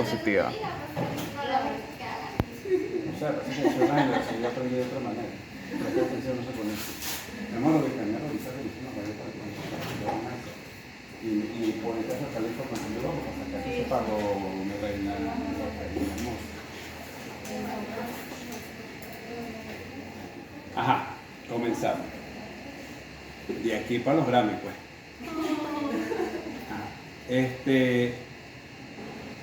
diapositiva. O sea, parece que funciona en la yo aprendí de otra manera. La atención no se conecta. Tenemos lo que tenemos ahorita revisando para que y por eso sacar la información de luego, para sacar ese pago me reina hermoso. Ajá, comenzamos. De aquí para los Grammy, pues.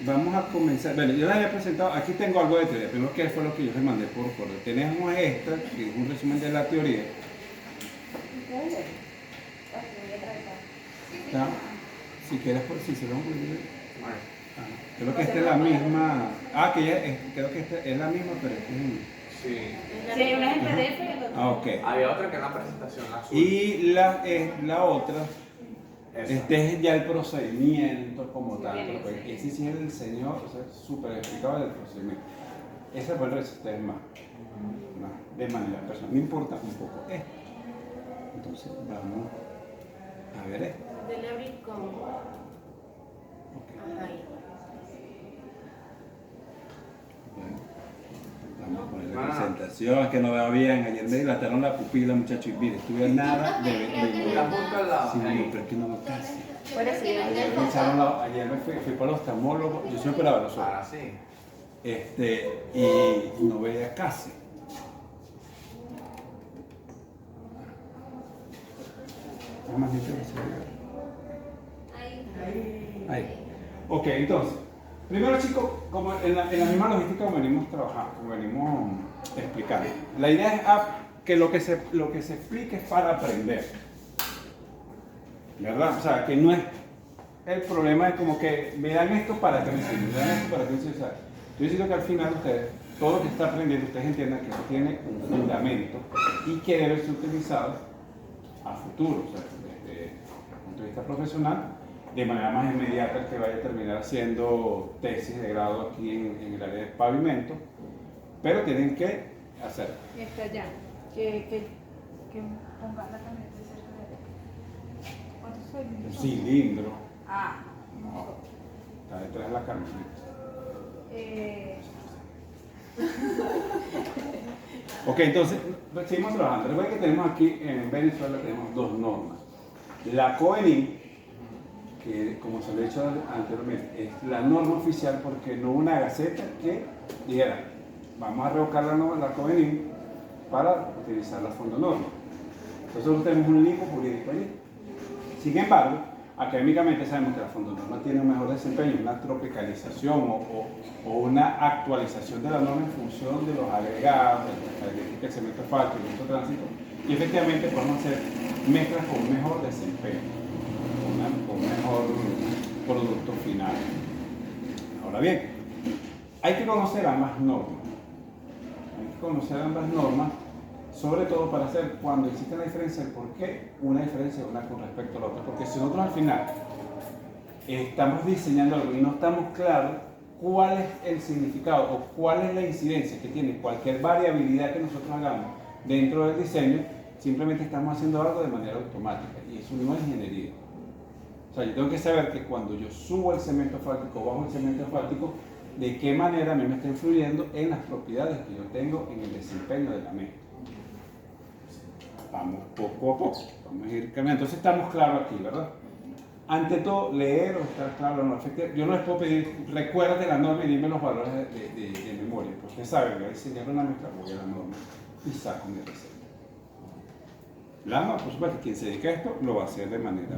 Vamos a comenzar. Bueno, yo les había presentado, aquí tengo algo de teoría. Primero, ¿qué fue lo que yo les mandé por correo? Tenemos esta, que es un resumen de la teoría. ¿Está? Si quieres, por si se lo vamos a poner. Creo que esta es la misma. Que ya creo que esta es la misma, pero esta es un... Sí. Sí, una es en PDF y el otro. Ok. Había otra que era una presentación azul. Y la otra, este es ya el procedimiento como tal. Porque ese sí es el señor, o sea, súper explicado del procedimiento. Esa puede resistir más de manera personal. Me importa un poco esto. Entonces, vamos a ver esto. Dele abrir con... Okay. Ahí. Vamos a poner la presentación, es que no veo bien. Ayer me dilataron la pupila, muchachos, y mire, estuve nada de La punta al lado. sí, Ahí. pero es que no me casi. Por eso yo Ayer me fui para los oftalmólogos, yo soy operador los ojos. Ahora sí. Y no veía casi. Nada más necesito que se vea. Ahí. Ok, entonces, primero chicos, como en la misma logística como venimos trabajando, como venimos explicando, la idea es que lo que se explique es para aprender, ¿verdad? O sea, que no es el problema, es como que me dan esto para que me sirva, me dan esto para que me sirva. O sea, yo necesito que al final ustedes, todo lo que está aprendiendo, ustedes entiendan que eso tiene un fundamento y que debe ser utilizado a futuro, o sea, desde el punto de vista profesional, de manera más inmediata el que vaya a terminar haciendo tesis de grado aquí en el área de pavimento, pero tienen que hacer. está ya. Que ponga la camioneta cerca de... ¿Cuántos soy? Un cilindro. No. Está detrás de la camioneta. Ok, entonces, seguimos trabajando. Recuerden que tenemos aquí en Venezuela tenemos dos normas. La COENIM, que como se lo he dicho anteriormente, es la norma oficial porque no hubo una gaceta que dijera, vamos a revocar la COENIM para utilizar la fondo norma. Entonces nosotros tenemos un limbo jurídico allí. Sin embargo, académicamente sabemos que la fondo norma tiene un mejor desempeño, una tropicalización o una actualización de la norma en función de los agregados, del cemento asfáltico, el tránsito, y efectivamente podemos hacer mezclas con un mejor desempeño, con un mejor producto final. Ahora bien, hay que conocer ambas normas. Hay que conocer ambas normas, sobre todo para hacer cuando existe la diferencia, el por qué una diferencia una con respecto a la otra. Porque si nosotros al final estamos diseñando algo y no estamos claros cuál es el significado o cuál es la incidencia que tiene cualquier variabilidad que nosotros hagamos dentro del diseño, simplemente estamos haciendo algo de manera automática y eso no es ingeniería. O sea, yo tengo que saber que cuando yo subo el cemento asfáltico o bajo el cemento asfáltico, de qué manera a mí me está influyendo en las propiedades que yo tengo en el desempeño de la mezcla. Vamos poco a poco, vamos a ir cambiando. Entonces estamos claros aquí, ¿verdad? Ante todo, leer o estar claro en la efectiva. Yo no les puedo pedir, recuerden la norma y dime los valores de memoria. Porque ustedes saben, voy a diseñar una mezcla, voy a la norma y saco mi receta. La norma, por supuesto, quien se dedica a esto lo va a hacer de manera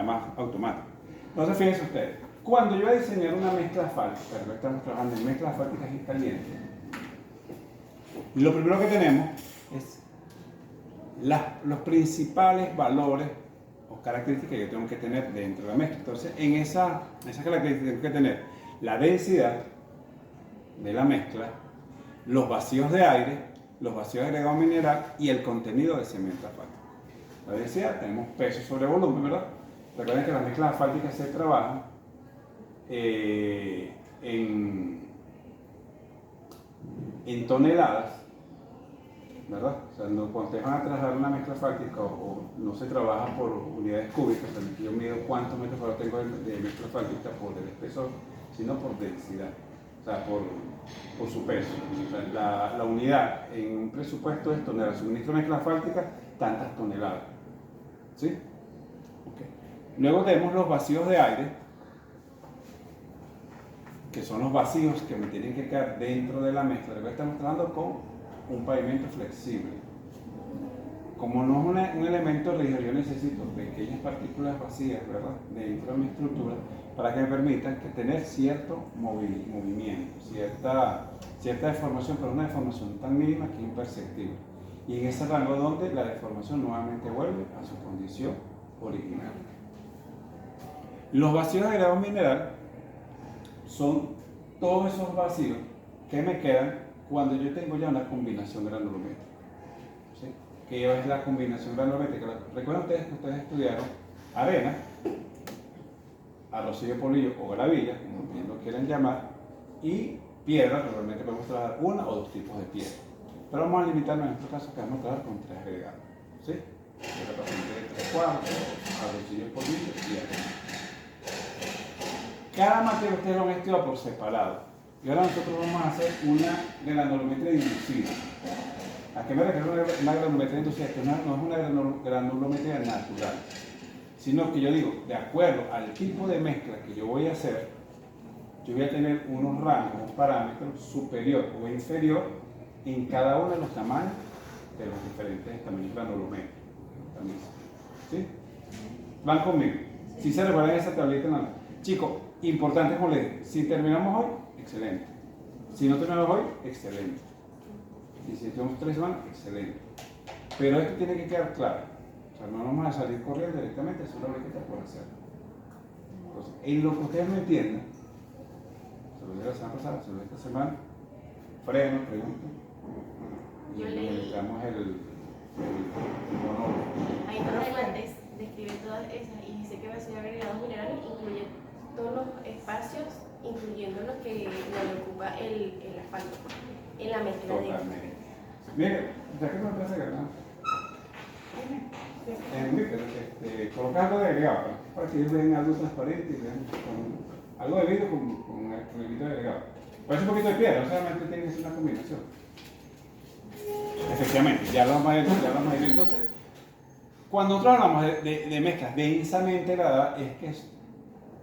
más automática. Entonces, fíjense ustedes, cuando yo voy a diseñar una mezcla asfáltica, estamos trabajando en mezclas asfálticas y calientes, lo primero que tenemos es los principales valores o características que yo tengo que tener dentro de la mezcla. Entonces, en esas características tengo que tener la densidad de la mezcla, los vacíos de aire, los vacíos de agregado mineral y el contenido de cemento asfáltico. La densidad, tenemos peso sobre volumen, ¿verdad? Recuerden que las mezclas asfálticas se trabajan en toneladas ¿verdad? O sea, cuando ustedes van a trasladar una mezcla fáltica o no se trabaja por unidades cúbicas, o sea, yo mido cuántos metros cuadrados tengo de mezcla fáltica por el espesor, sino por densidad, o sea, por su peso. O sea, la unidad en un presupuesto es tonelada, suministro de mezcla fáltica, tantas toneladas. ¿Sí? Okay. Luego tenemos los vacíos de aire, que son los vacíos que me tienen que quedar dentro de la mezcla. Luego estamos trabajando con un pavimento flexible. Como no es un elemento rígido, yo necesito pequeñas partículas vacías, ¿verdad?, dentro de mi estructura para que me permitan tener cierto movimiento, cierta deformación, pero una deformación tan mínima que es imperceptible. Y en ese rango donde la deformación nuevamente vuelve a su condición original. Los vacíos de grado mineral son todos esos vacíos que me quedan cuando yo tengo ya una combinación granulométrica. ¿Sí? ¿Qué es la combinación granulométrica? Recuerden ustedes que ustedes estudiaron arena, arrocillo polillo o gravilla, como bien lo quieren llamar, y piedra. Normalmente podemos trabajar una o dos tipos de piedra. Pero vamos a limitarnos en este caso que vamos a trabajar con tres agregados. ¿Sí? Piedra paciente de 3 cuartos, arrocillo polillo y arena. Cada materia ustedes lo han estudiado por separado. Y ahora nosotros vamos a hacer una granulometría inducida. ¿A qué me refiero una granulometría inducida? Que no es una granulometría natural, sino que yo digo, de acuerdo al tipo de mezcla que yo voy a hacer, yo voy a tener unos rangos, unos parámetros superior o inferior en cada uno de los tamaños de los diferentes tamaños granulométricos. ¿Sí? ¿Van conmigo? Si se recuerdan esa tablita, no. Chicos, importante como les dije, si terminamos hoy, excelente. Si no terminamos hoy, excelente. Y si tenemos 3 semanas, excelente. Pero esto tiene que quedar claro. O sea, no vamos a salir corriendo directamente, solamente está por hacerlo. Entonces, en lo que ustedes no entiendan, se lo dije la semana pasada, se lo dije esta semana, freno, pregunto. Y le damos el monólogo. Ahí más adelante describe todas esas y dice que vacío de agregados minerales incluye todos los espacios, incluyendo lo que le ocupa el asfalto en la mezcla de. Totalmente. Mire, ya que me parece que no. En Wiper, colocar algo de agregado, para que ellos vean algo transparente y vean algo de vidrio con el vidrio agregado. Parece un poquito de piedra, no solamente tiene que ser una combinación. Efectivamente, ya lo vamos a ir entonces. Cuando nosotros hablamos de mezclas densamente gradadas, es que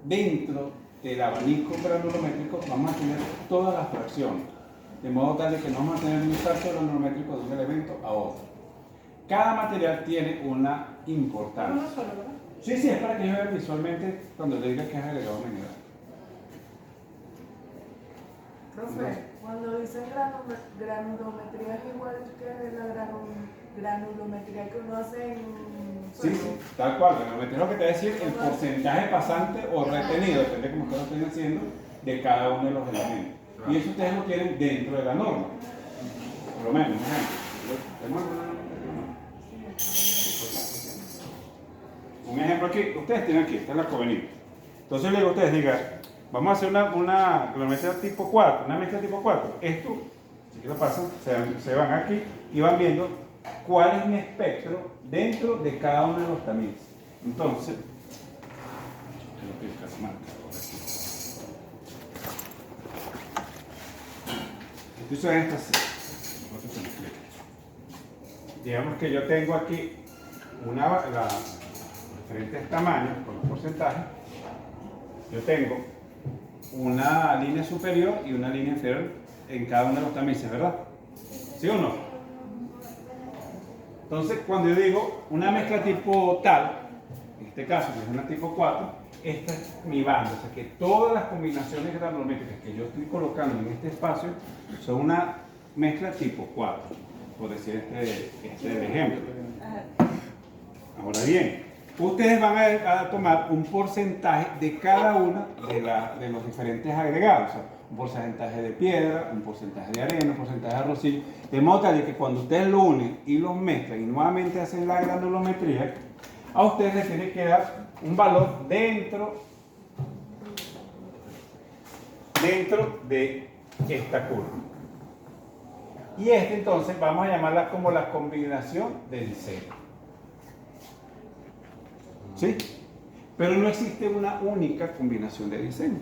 dentro del abanico granulométrico vamos a tener todas las fracciones, de modo tal de que no vamos a tener un salto granulométrico de un elemento a otro. Cada material tiene una importancia. No solo, ¿verdad? Sí, es para que ellos vean visualmente cuando le diga que es agregado mineral. Profe, cuando dicen granulometría es igual que la granulometría que uno hace en Sí, tal cual. Granulometría es lo que te va a decir el porcentaje pasante o retenido, depende de cómo ustedes lo estén haciendo, de cada uno de los elementos. Y eso ustedes lo tienen dentro de la norma. Por lo menos, un ejemplo aquí, ustedes tienen aquí, esta es la covenida. Entonces le digo a ustedes, digan, vamos a hacer una granulometría tipo 4, una mezcla tipo 4. Esto, si lo pasan, se van aquí y van viendo cuál es mi espectro dentro de cada uno de los tamices. Entonces, esto es esta. Digamos que yo tengo aquí diferentes tamaños con los porcentajes. Yo tengo una línea superior y una línea inferior en cada uno de los tamices, ¿verdad? ¿Sí o no? Entonces, cuando yo digo una mezcla tipo tal, en este caso, que es una tipo 4, esta es mi banda. O sea, que todas las combinaciones granulométricas que yo estoy colocando en este espacio son una mezcla tipo 4, por decir este ejemplo. Ahora bien, ustedes van a tomar un porcentaje de cada uno de los diferentes agregados. O sea, un porcentaje de piedra, un porcentaje de arena, un porcentaje de arrocillo, de modo tal que cuando ustedes lo unen y los mezclan y nuevamente hacen la granulometría, a ustedes les tiene que dar un valor dentro de esta curva. Y entonces vamos a llamarla como la combinación de diseño. ¿Sí? Pero no existe una única combinación de diseño.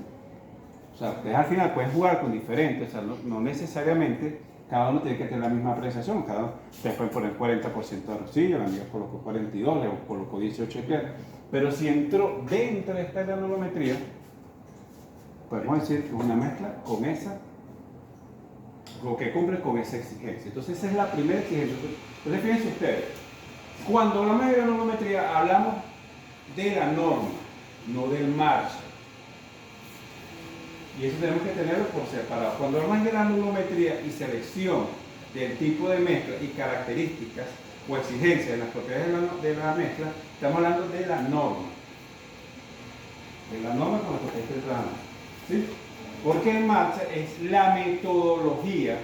O sea, ustedes al final pueden jugar con diferentes, o sea, no necesariamente cada uno tiene que tener la misma apreciación. Ustedes pueden poner 40% de arrocillo, la amiga colocó 42, le colocó 18 de piedra. Pero si entró dentro de esta granulometría, podemos decir que es una mezcla con esa, lo que cumple con esa exigencia. Entonces esa es la primera exigencia. Entonces fíjense ustedes, cuando hablamos de granulometría hablamos de la norma, no del margen. Y eso tenemos que tenerlo por separado. Cuando hablamos de granulometría y selección del tipo de mezcla y características o exigencias de las propiedades de la mezcla, estamos hablando de la norma. De la norma con la que estoy trabajando. ¿Sí? Porque en marcha es la metodología,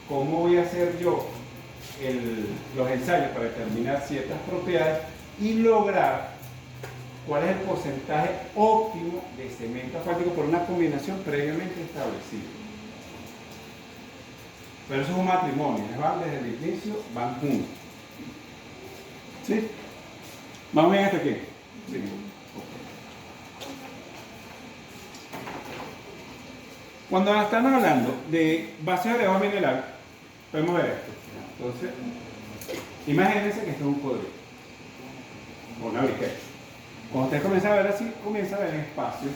cómo voy a hacer yo los ensayos para determinar ciertas propiedades y lograr cuál es el porcentaje óptimo de cemento asfáltico por una combinación previamente establecida. Pero eso es un matrimonio, van desde el inicio, van juntos. ¿Sí? ¿Vamos bien hasta aquí? Sí. Cuando estamos hablando de base de agregado mineral, podemos ver esto. Entonces, imagínense que esto es un código o una briqueta. Cuando ustedes comienzan a ver así, comienzan a ver espacios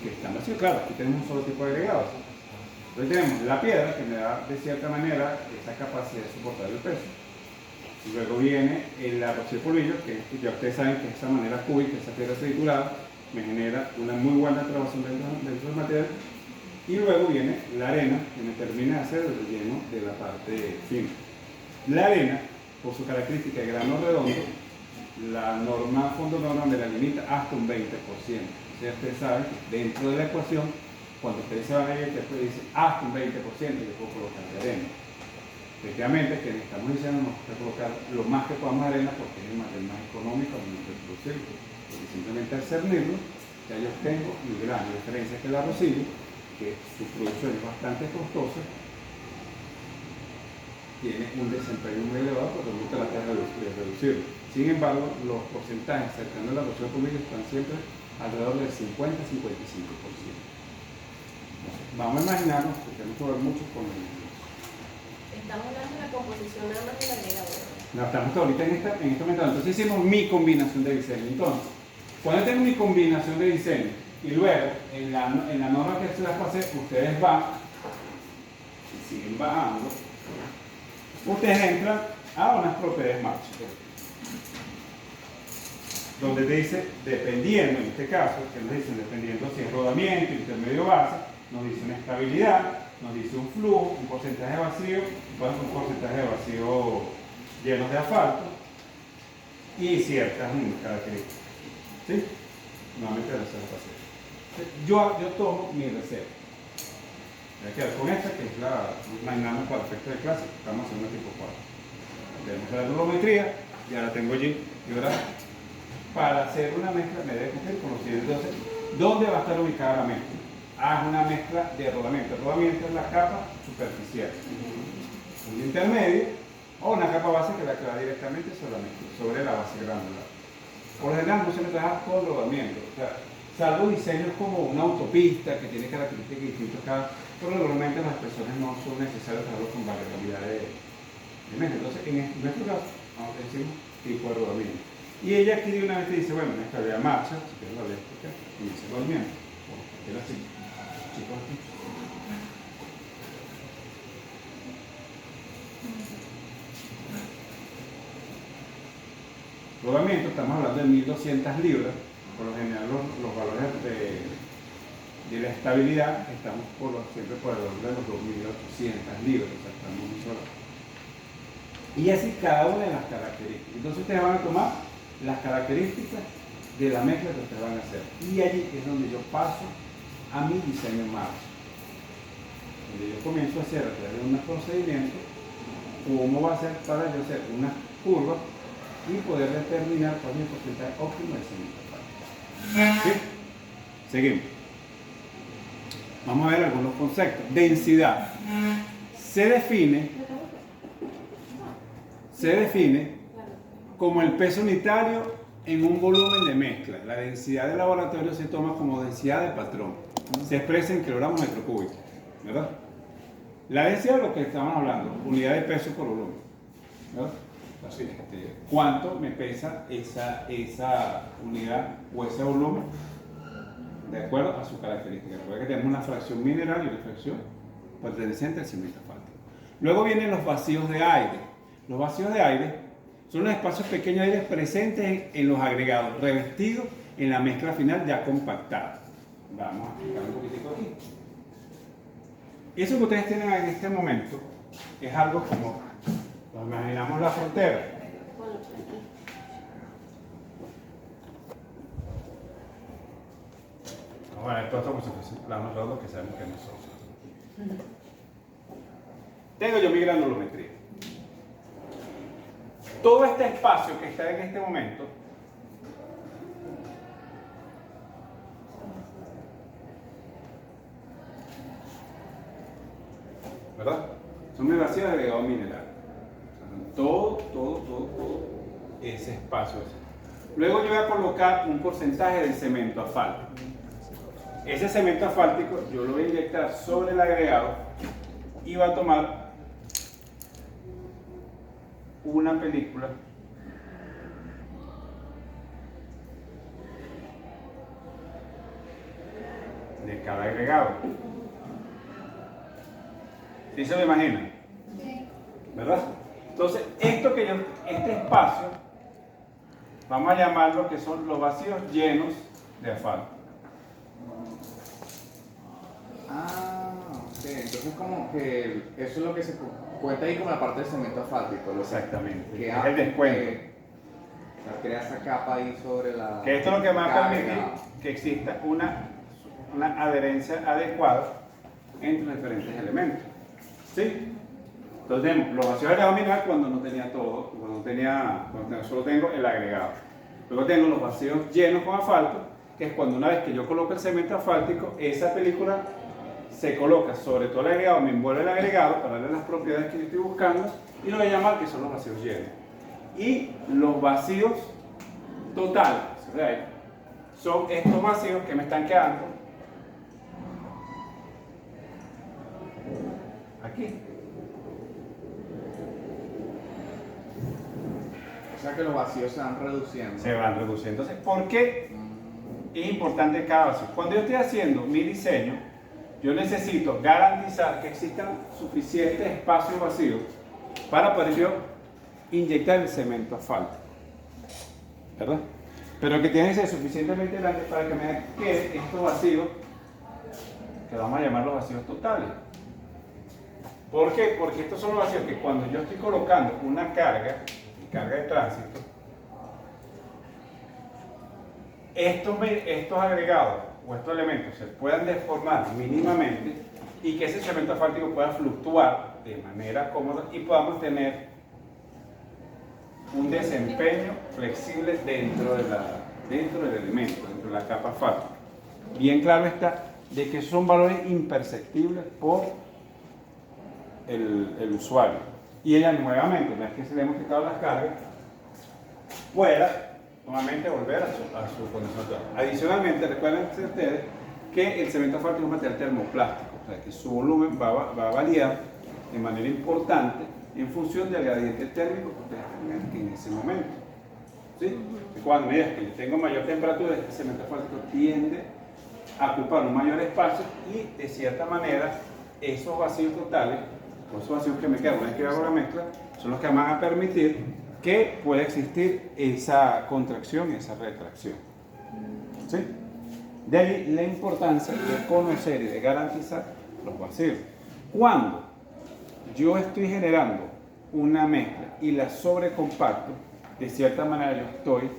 que están vacíos. Claro, aquí tenemos un solo tipo de agregados. Entonces tenemos la piedra, que me da de cierta manera esa capacidad de soportar el peso. Y luego viene el arrocío polvillo, que ya ustedes saben que esa manera cúbica, esa piedra triturada, me genera una muy buena trabación dentro del material. Y luego viene la arena, que me termina de hacer el relleno de la parte fina. La arena, por su característica de grano redondo, la norma, fondo norma me la limita hasta un 20%. O sea, ustedes saben que dentro de la ecuación, cuando ustedes se van a ir, ustedes dicen hasta un 20% yo puedo colocar de arena. Efectivamente, que necesitamos diciendo, nos gusta colocar lo más que podamos de arena porque es el material más económico de nuestro producir. Porque simplemente al cernirlo, ya yo tengo mi gran diferencia que el arrocillo, que su producción es bastante costosa, tiene un desempeño muy elevado porque me gusta la tasa de reducirlo. Sin embargo, los porcentajes cercanos a la erosión polvillo están siempre alrededor del 50-55%. Vamos a imaginarnos, porque tenemos que ver mucho con el... Estamos hablando de la composición nada más del agregado. No, estamos ahorita en este momento. Entonces hicimos mi combinación de diseño. Entonces, cuando tengo mi combinación de diseño y luego en la norma que se las pasé, ustedes van y siguen bajando, ustedes entran a unas propiedades máximas. Donde te dice, dependiendo, en este caso, que nos dicen dependiendo si es rodamiento, intermedio base, nos dice una estabilidad, nos dice un flujo, un porcentaje de vacío, un porcentaje de vacío lleno de asfalto y ciertas características. ¿Sí? Nuevamente la reserva pasé. Yo tomo mi reserva. Voy a quedar con esta, que es la magnana para efectos de clase, estamos haciendo tipo 4. Tenemos la rulometría, ya la tengo allí, y ahora para hacer una mezcla me debe cumplir con los siguientes. Entonces, ¿dónde va a estar ubicada la mezcla? Es una mezcla de rodamiento. El rodamiento es la capa superficial. Un intermedio o una capa base que es la que va directamente sobre la base granular. Por lo general no se me trabaja todo el rodamiento. O sea, salvo diseños como una autopista que tiene características distintas cada, pero normalmente las personas no son necesarias trabajarlo con variabilidad de mezcla. Entonces, en nuestro caso, vamos a decir tipo de rodamiento. Y ella aquí de una vez te dice, bueno, esta estabilidad marcha, si quieres la voy a explicar, y dice rodamiento. ¿Por qué así? Chicos, aquí. Rodamiento, estamos hablando de 1200 libras, por lo general los valores de la estabilidad estamos siempre por el orden de los 2800 libras, o sea, estamos muy solos. Y así cada una de las características. Entonces ustedes van a tomar las características de la mezcla que ustedes van a hacer. Y allí es donde yo paso a mi diseño marcha. Donde yo comienzo a hacer a través de unos procedimientos cómo va a ser para yo hacer una curva y poder determinar cuál es el porcentaje óptimo de cemento. ¿Sí? Seguimos. Vamos a ver algunos conceptos. Densidad. se define como el peso unitario en un volumen de mezcla. La densidad del laboratorio se toma como densidad de patrón. Se expresa en kilogramos metro cúbico, ¿verdad? La densidad es lo que estamos hablando, unidad de peso por volumen, ¿verdad? Así, ¿cuánto me pesa esa unidad o ese volumen? De acuerdo a su característica. Recuerda que tenemos una fracción mineral y una fracción perteneciente al cemento asfáltico. Luego vienen los vacíos de aire. Los vacíos de aire son los espacios pequeños de aire presentes en los agregados, revestidos en la mezcla final ya compactada. Vamos a explicar un poquitico aquí. Eso que ustedes tienen en este momento es algo como, nos imaginamos la frontera. Bueno, esto es como si fuese planos redondos que sabemos que no son. Tengo yo mi granulometría. Todo este espacio que está en este momento ¿verdad? Son mis vacíos de agregado mineral. Todo ese espacio. Luego yo voy a colocar un porcentaje de cemento asfáltico. Ese cemento asfáltico yo lo voy a inyectar sobre el agregado y va a tomar una película de cada agregado. ¿Sí se lo imaginan? ¿Verdad? Entonces, este espacio, vamos a llamarlo que son los vacíos llenos de asfalto. Ah, ok. Entonces como que eso es lo que se cuenta ahí como la parte del cemento asfáltico. Exactamente. Que Es el descuento. O sea, crea esa capa ahí sobre la... Que esto es lo que va a cada permitir agregado. que exista una adherencia adecuada entre los diferentes elementos. ¿Sí? Entonces tenemos los vacíos de agregado mineral cuando no tenía todo, cuando solo tengo el agregado. Luego tengo los vacíos llenos con asfalto, que es cuando una vez que yo coloco el cemento asfáltico, esa película se coloca sobre todo el agregado, me envuelve el agregado para darle las propiedades que yo estoy buscando y lo voy a llamar que son los vacíos llenos. Y los vacíos totales, ¿sí? Son estos vacíos que me están quedando aquí. O sea que los vacíos se van reduciendo. Se van reduciendo. Entonces, ¿por qué es importante cada vacío? Cuando yo estoy haciendo mi diseño, yo necesito garantizar que existan suficientes espacios vacíos para poder yo inyectar el cemento asfáltico, ¿verdad? Pero que tiene que ser suficientemente grande para que me queden estos vacíos, que vamos a llamar los vacíos totales. ¿Por qué? Porque estos son los vacíos que cuando yo estoy colocando una carga de tránsito, estos agregados o estos elementos se puedan deformar mínimamente y que ese cemento asfáltico pueda fluctuar de manera cómoda y podamos tener un desempeño flexible dentro del elemento, dentro de la capa asfáltica. Bien claro está de que son valores imperceptibles por el usuario. Y ella nuevamente, una vez que se le hemos quitado las cargas, pueda nuevamente volver a su condición actual. Adicionalmente, recuerden ustedes que el cemento asfáltico es un material termoplástico, o sea que su volumen va a variar de manera importante en función del gradiente térmico que ustedes tengan aquí en ese momento. ¿Sí? Cuando me digas que yo tengo mayor temperatura, este cemento asfáltico tiende a ocupar un mayor espacio y de cierta manera esos vacíos totales, o esos vacíos que me quedan una vez que hago la mezcla, son los que van a permitir que pueda existir esa contracción y esa retracción. ¿Sí? De ahí la importancia de conocer y de garantizar los vacíos. Cuando yo estoy generando una mezcla y la sobrecompacto, de cierta manera yo estoy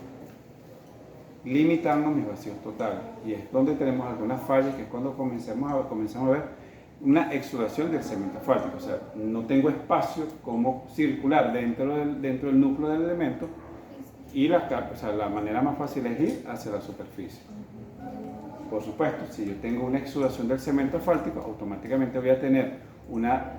limitando mis vacíos totales. Y es donde tenemos algunas fallas, que es cuando comenzamos a ver una exudación del cemento asfáltico. O sea, no tengo espacio como circular dentro del núcleo del elemento y la manera más fácil es ir hacia la superficie. Por supuesto, si yo tengo una exudación del cemento asfáltico, automáticamente voy a tener una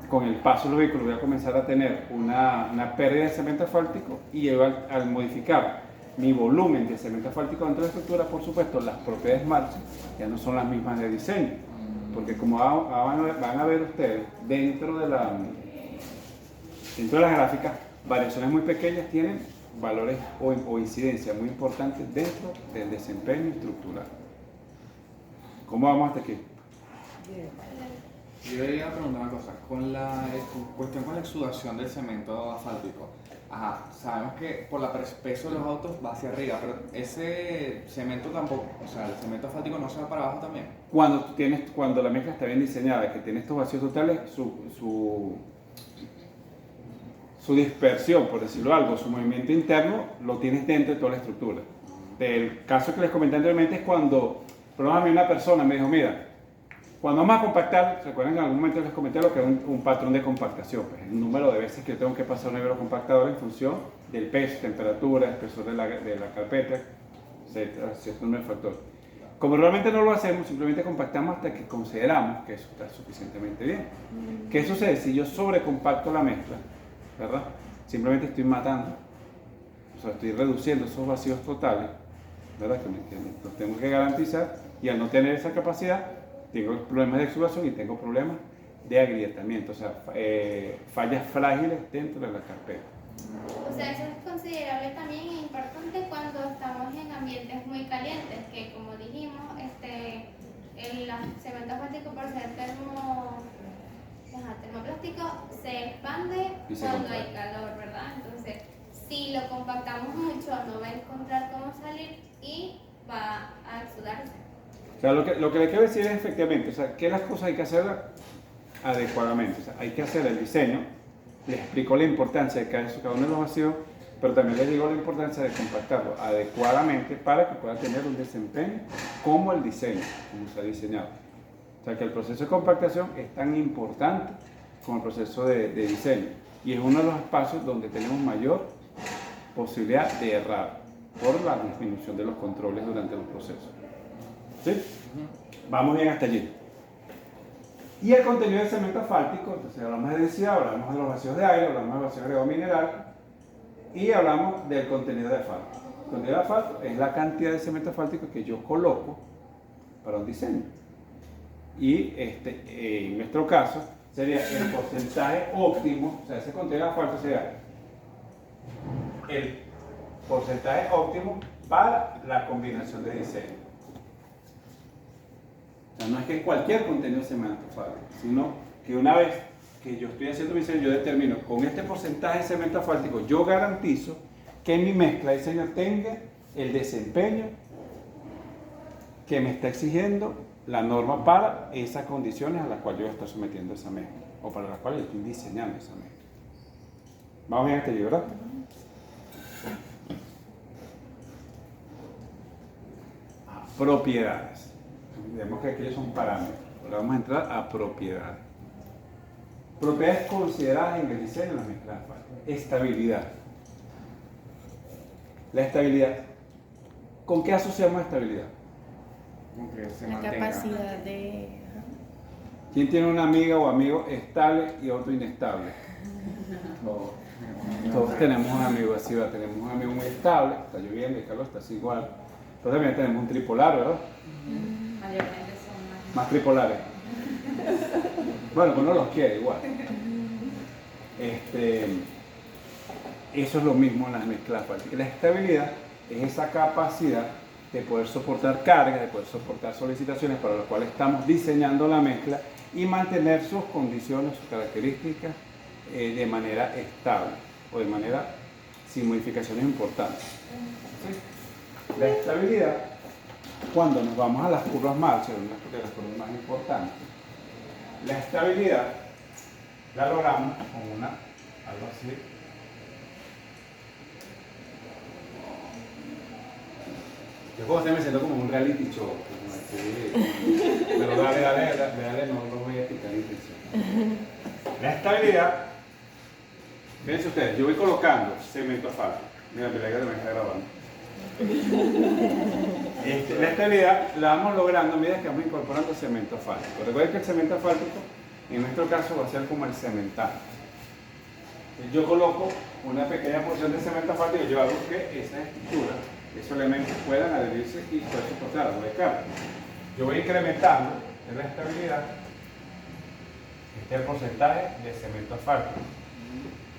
con el paso del vehículo voy a comenzar a tener una pérdida de cemento asfáltico y al modificar mi volumen de cemento asfáltico dentro de la estructura, por supuesto, las propiedades marchas ya no son las mismas de diseño. Porque como van a ver ustedes, dentro de las gráficas, variaciones muy pequeñas tienen valores o incidencias muy importantes dentro del desempeño estructural. ¿Cómo vamos hasta aquí? Yo le iba a preguntar una cosa, con la cuestión con la exudación del cemento asfáltico. Ajá, sabemos que por el peso de los autos va hacia arriba, pero ese cemento tampoco, o sea, el cemento asfáltico no se va para abajo también. Cuando la mezcla está bien diseñada, que tiene estos vacíos totales, su dispersión, por decirlo algo, su movimiento interno, lo tienes dentro de toda la estructura. El caso que les comenté anteriormente es cuando, por ejemplo, a mí una persona me dijo, mira, cuando vamos a compactar, recuerden que en algún momento les comenté lo que es un patrón de compactación, pues el número de veces que yo tengo que pasar un compactador en función del peso, temperatura, espesor de la carpeta, etcétera, cierto número de factores. Como realmente no lo hacemos, simplemente compactamos hasta que consideramos que eso está suficientemente bien. ¿Qué sucede? Si yo sobrecompacto la mezcla, ¿verdad? Simplemente estoy matando, o sea, estoy reduciendo esos vacíos totales, ¿verdad? Que los tengo que garantizar, y al no tener esa capacidad, tengo problemas de exudación y tengo problemas de agrietamiento, o sea, fallas frágiles dentro de la carpeta. O sea, eso es considerable también e importante cuando estamos en ambientes muy calientes, que como dijimos, el cemento asfáltico por ser termoplástico se expande cuando hay calor, ¿verdad? Entonces, si lo compactamos mucho, no va a encontrar cómo salir y va a exudarse. O sea, lo que le quiero decir es efectivamente, o sea, que las cosas hay que hacerlas adecuadamente, o sea, hay que hacer el diseño, les explico la importancia de cada uno de los vacíos, pero también les digo la importancia de compactarlo adecuadamente para que pueda tener un desempeño como el diseño, como se ha diseñado. O sea, que el proceso de compactación es tan importante como el proceso de diseño, y es uno de los espacios donde tenemos mayor posibilidad de errar por la disminución de los controles durante los procesos. ¿Sí? Vamos bien hasta allí. Y el contenido del cemento asfáltico, entonces hablamos de densidad, hablamos de los vacíos de aire, hablamos de vacíos agregado mineral y hablamos del contenido de asfalto. El contenido de asfalto es la cantidad de cemento asfáltico que yo coloco para un diseño. Y en nuestro caso sería el porcentaje óptimo, o sea, ese contenido de asfalto sería el porcentaje óptimo para la combinación de diseño. O sea, no es que cualquier contenido de cemento asfáltico, sino que una vez que yo estoy haciendo mi diseño, yo determino con este porcentaje de cemento asfáltico, yo garantizo que mi mezcla de diseño tenga el desempeño que me está exigiendo la norma para esas condiciones a las cuales yo estoy sometiendo esa mezcla, o para las cuales yo estoy diseñando esa mezcla. Vamos bien hasta allí, ¿verdad? Propiedades. Vemos que aquellos son parámetros. Ahora vamos a entrar a propiedades. Propiedades consideradas en el diseño de la mezcla de asfalto. Estabilidad. La estabilidad. ¿Con qué asociamos estabilidad? Como que se La mantenga. capacidad de... ¿Quién tiene una amiga o amigo estable y otro inestable? Todos tenemos un amigo así, ¿verdad? Tenemos un amigo muy estable, está lloviendo y Carlos está así igual. Pero también tenemos un tripolar, ¿verdad? Mayormente son Más tripolares. Bueno, uno los quiere igual. Eso es lo mismo en las mezclas asfálticas. La estabilidad es esa capacidad de poder soportar cargas, de poder soportar solicitaciones para las cuales estamos diseñando la mezcla y mantener sus condiciones, sus características de manera estable o de manera sin modificaciones importantes. ¿Sí? La estabilidad, cuando nos vamos a las curvas marchas, una de las curvas más importantes, la estabilidad la logramos con algo así. Yo como me siento como un reality show, como así, pero dale, no lo voy a quitar la intención. La estabilidad, fíjense ustedes, yo voy colocando cemento asfáltico. Mira, mira que me está grabando. La estabilidad la vamos logrando a medida que vamos incorporando cemento asfáltico. Recuerden que el cemento asfáltico En nuestro caso va a ser como el cemental. Yo coloco una pequeña porción de cemento asfáltico, yo hago que esa estructura, esos elementos puedan adherirse y poder soportar algo de carga. Yo voy incrementando en la estabilidad este porcentaje de cemento asfáltico.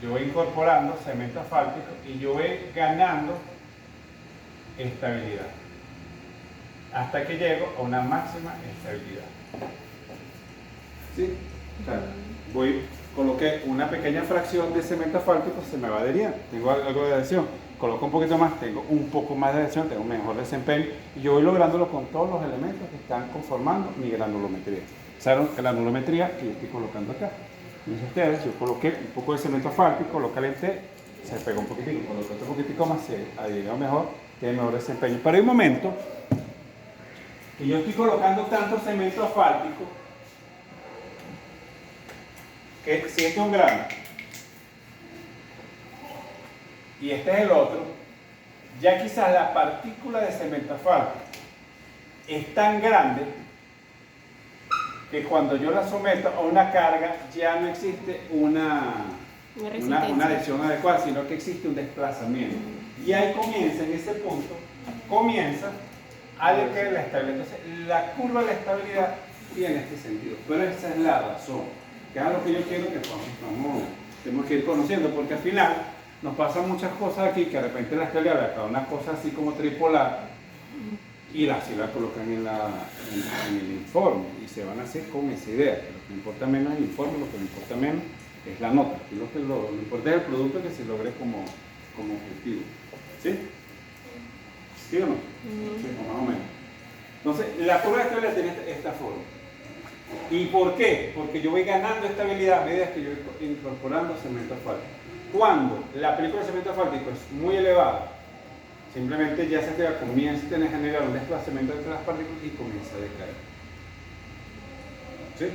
Yo voy incorporando cemento asfáltico y yo voy ganando estabilidad hasta que llego a una máxima estabilidad. ¿Sí? O sea, coloqué una pequeña fracción de cemento asfáltico, se me va adheriendo. Tengo algo de adhesión, coloco un poquito más, tengo un poco más de adhesión, tengo un mejor desempeño y yo voy lográndolo con todos los elementos que están conformando mi granulometría. ¿Saben la granulometría que yo estoy colocando acá? Miren ustedes, yo coloqué un poco de cemento asfáltico, lo calenté, se pegó un poquitico, coloqué otro poquitico más, se adhirió mejor, tiene mejor desempeño. Pero hay un momento que yo estoy colocando tanto cemento asfáltico que si este es un grano y este es el otro, ya quizás la partícula de cemento asfáltico es tan grande que cuando yo la someto a una carga ya no existe una adhesión adecuada, sino que existe un desplazamiento. Y ahí comienza, en ese punto, comienza a decaer la estabilidad. Entonces, la curva de la estabilidad tiene este sentido, pero esa es la razón, que es algo que yo quiero que tenemos que ir conociendo, porque al final nos pasan muchas cosas aquí, que de repente la estabilidad ve acá una cosa así como tripolar, y así la colocan en el informe, y se van a hacer con esa idea, que lo que importa menos es el informe, lo que me importa menos es la nota, y lo importante es el producto que se logre como objetivo. ¿Sí? ¿Sí o no? Sí, más o menos. Entonces, la curva de estabilidad tiene esta forma. ¿Y por qué? Porque yo voy ganando estabilidad a medida que yo voy incorporando cemento asfáltico. Cuando la película de cemento asfáltico es muy elevada, simplemente ya comienza a generar un desplazamiento entre las partículas y comienza a decaer. ¿Sí?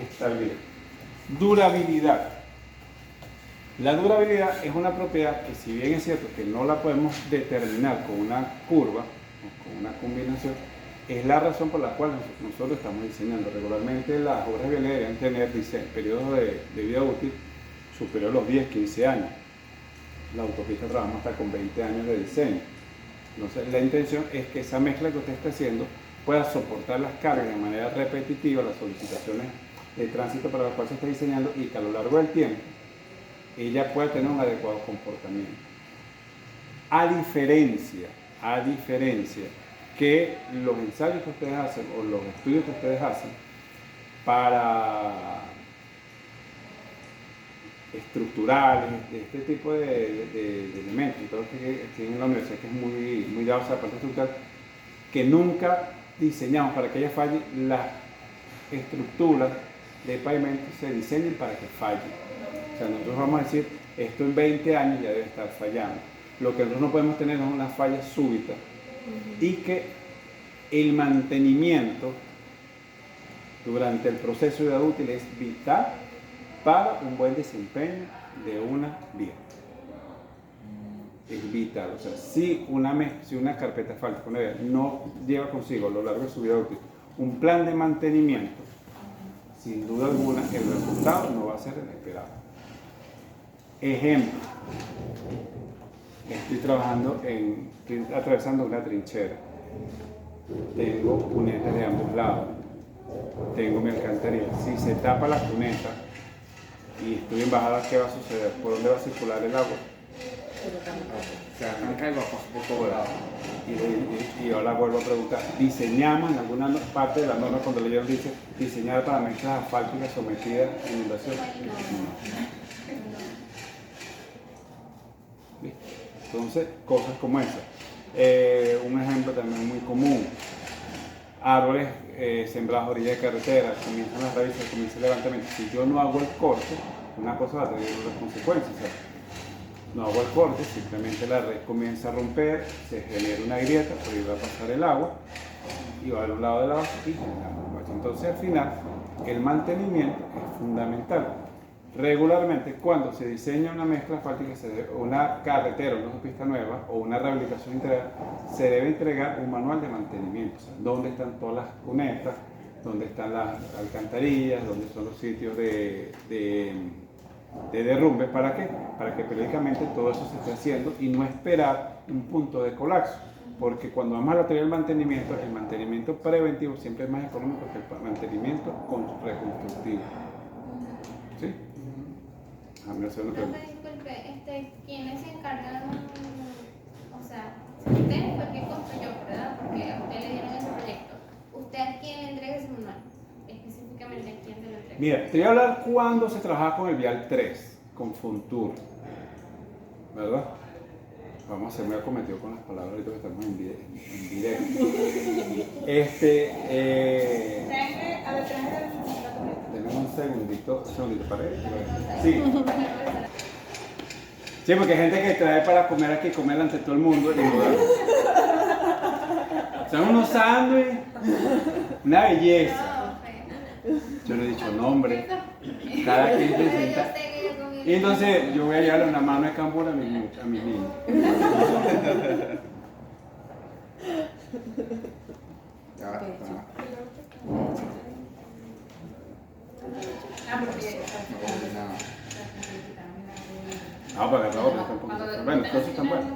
Estabilidad. Durabilidad. La durabilidad es una propiedad que, si bien es cierto que no la podemos determinar con una curva o con una combinación, es la razón por la cual nosotros estamos diseñando. Regularmente las obras de vialidad deben tener periodos de vida útil superior a los 10-15 años. La autopista trabajamos hasta con 20 años de diseño. Entonces, la intención es que esa mezcla que usted está haciendo pueda soportar las cargas de manera repetitiva, las solicitaciones de tránsito para las cuales se está diseñando, y que a lo largo del tiempo ella pueda tener un adecuado comportamiento. A diferencia que los ensayos que ustedes hacen o los estudios que ustedes hacen para estructurales, de este tipo de elementos, y todo que aquí en la universidad, que es muy dado a la parte estructural, que nunca diseñamos para que ella falle. Las estructuras de pavimento se diseñan para que fallen. O sea, nosotros vamos a decir, esto en 20 años ya debe estar fallando. Lo que nosotros no podemos tener es una falla súbita, y que el mantenimiento durante el proceso de vida útil es vital para un buen desempeño de una vía. Es vital. O sea, si una carpeta asfáltica, una vía, no lleva consigo a lo largo de su vida útil un plan de mantenimiento, sin duda alguna el resultado no va a ser el esperado. Ejemplo, estoy atravesando una trinchera, tengo cunetas de ambos lados, tengo mi alcantarilla. Si se tapa la cuneta y estoy en bajada, ¿qué va a suceder? ¿Por dónde va a circular el agua? Se arranca y va por todo lado. Y ahora vuelvo a preguntar, ¿diseñamos en alguna parte de la norma cuando leyeron dice diseñar para mezclas asfálticas sometidas a inundación? No. Entonces, cosas como esas. Un ejemplo también muy común: árboles sembrados a orilla de carretera, comienzan las raíces, comienza el levantamiento. Si yo no hago el corte, una cosa va a tener unas consecuencias. ¿Sabes? No hago el corte, simplemente la red comienza a romper, se genera una grieta, por ahí va a pasar el agua y va a un lado de la base y generamos. Entonces, al final, el mantenimiento es fundamental. Regularmente, cuando se diseña una mezcla asfáltica, una carretera, una autopista nueva o una rehabilitación integral, se debe entregar un manual de mantenimiento. O sea, dónde están todas las cunetas, dónde están las alcantarillas, dónde son los sitios de derrumbe. ¿Para qué? Para que periódicamente todo eso se esté haciendo y no esperar un punto de colapso. Porque cuando vamos a la teoría del mantenimiento, el mantenimiento preventivo siempre es más económico que el mantenimiento reconstructivo. ¿Sí? A mí me hace una pregunta. Disculpe, ¿quiénes se encargan? O sea, usted fue el que construyó, ¿verdad? Porque a usted le dieron ese proyecto. ¿Usted a quién le entrega ese manual? Específicamente, ¿a quién se lo entrega? Mira, te voy a hablar cuando se trabajaba con el Vial 3, con Funtur, ¿verdad? Vamos a ser muy acometidos con las palabras ahorita que estamos en directo. Denme un segundito para él. Sí. Sí, porque hay gente que trae para comer aquí, comer ante todo el mundo y no son unos sándwiches, una belleza. Yo le he dicho nombre, cada quien presenta. Y entonces yo voy a llevarle una mano de cambur a mis niños. Ya va. Ah, para agarrar otro tampoco. Bueno, entonces están buenos.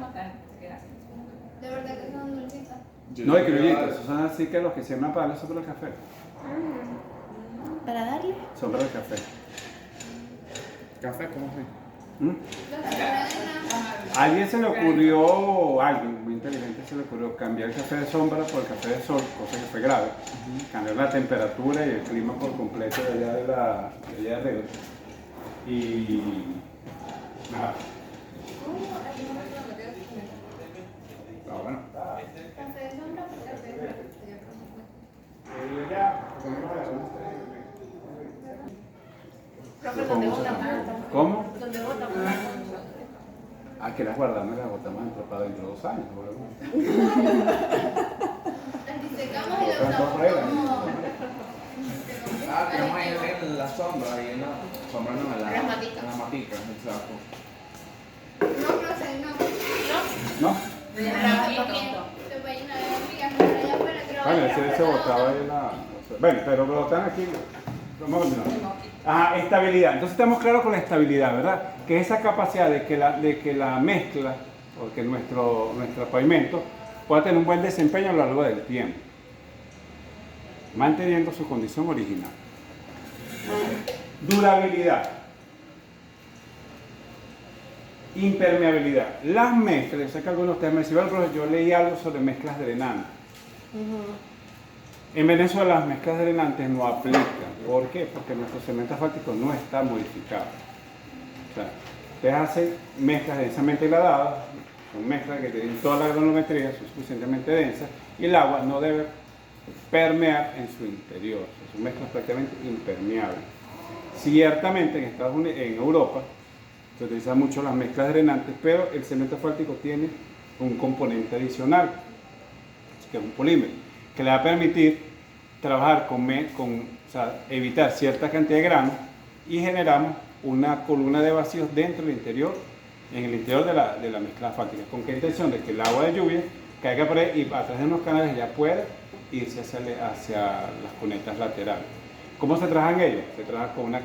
De verdad que son dulcitos. No, y criollitos, esos son así que los que siembran para darle sombra al café. ¿Para darle? Sombra al café. ¿Café? ¿Cómo fue? ¿Mm? A alguien se le ocurrió, alguien muy inteligente se le ocurrió cambiar el café de sombra por el café de sol, cosa que fue grave. Cambiar la temperatura y el clima por completo de allá de allá arriba. Y nada. Ah, bueno. Café de sombra por café de sol. Profe, ¿dónde votamos? ¿Cómo? ¿Dónde votamos? Ah, que las guardamos y las botamos para dentro de 2 años. Las disecamos y las usamos como... Ah, tenemos ahí en la sombra, ahí en la sombra, no, en Las maticas. En las maticas, exacto. No, profe, no. ¿No? Se puede llenar de hormigas, pero allá afuera creo Bueno, que ese era se botaba ahí en la... Bueno, pero lo botan aquí. Vamos a continuar. Ajá, estabilidad. Entonces estamos claros con la estabilidad, ¿verdad? Que es esa capacidad de que la mezcla, o que nuestro pavimento pueda tener un buen desempeño a lo largo del tiempo, manteniendo su condición original. Durabilidad. Impermeabilidad. Las mezclas, yo sé que algunos de ustedes me decían, pero yo leí algo sobre mezclas drenantes. En Venezuela las mezclas drenantes no aplican. ¿Por qué? Porque nuestro cemento asfáltico no está modificado. O sea, ustedes hacen mezclas densamente gradadas, son mezclas que tienen toda la granulometría, son suficientemente densas, y el agua no debe permear en su interior. O sea, son mezclas prácticamente impermeables. Ciertamente en Estados Unidos, en Europa, se utilizan mucho las mezclas drenantes, pero el cemento asfáltico tiene un componente adicional, que es un polímero, que le va a permitir trabajar o sea, evitar cierta cantidad de granos, y generamos una columna de vacíos dentro del interior, en el interior de la mezcla asfáltica. ¿Con qué intención? De que el agua de lluvia caiga por ahí y a través de unos canales ya pueda irse hacia las cunetas laterales. ¿Cómo se trabajan ellos? Se trabaja con una